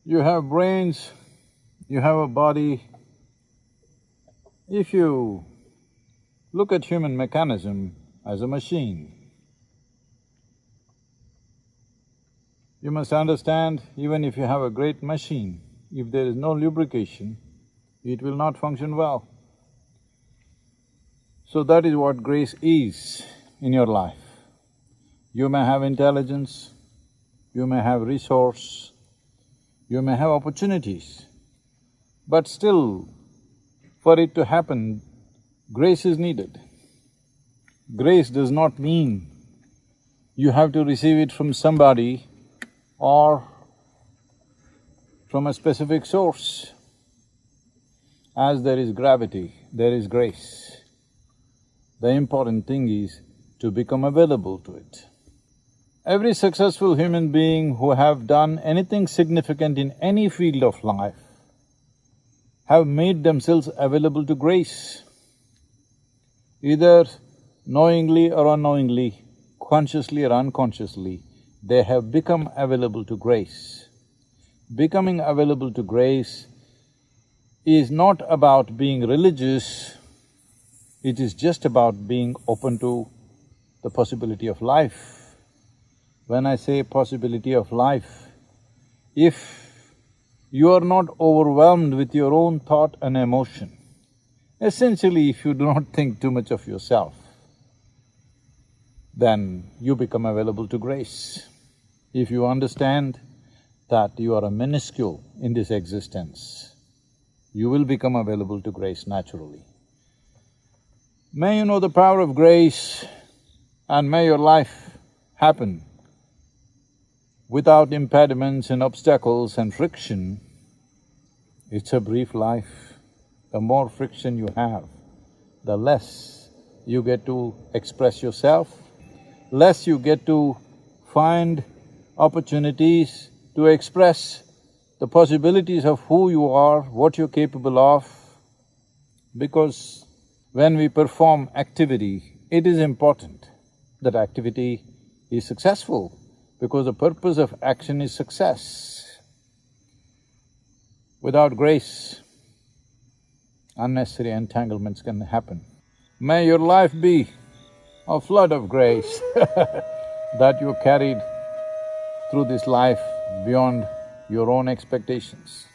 You have brains, you have a body. If you look at human mechanism as a machine, you must understand, even if you have a great machine, if there is no lubrication, it will not function well. So that is what grace is in your life. You may have intelligence, you may have resource, you may have opportunities, but still, for it to happen, grace is needed. Grace does not mean you have to receive it from somebody or from a specific source. As there is gravity, there is grace. The important thing is to become available to it. Every successful human being who have done anything significant in any field of life have made themselves available to grace. Either knowingly or unknowingly, consciously or unconsciously, they have become available to grace. Becoming available to grace is not about being religious, it is just about being open to the possibility of life. When I say possibility of life, if you are not overwhelmed with your own thought and emotion, essentially if you do not think too much of yourself, then you become available to grace. If you understand that you are a minuscule in this existence, you will become available to grace naturally. May you know the power of grace and may your life happen without impediments and obstacles and friction. It's a brief life. The more friction you have, the less you get to express yourself, less you get to find opportunities to express the possibilities of who you are, what you're capable of. Because when we perform activity, it is important that activity is successful, because the purpose of action is success. Without grace, unnecessary entanglements can happen. May your life be a flood of grace that you carried through this life beyond your own expectations.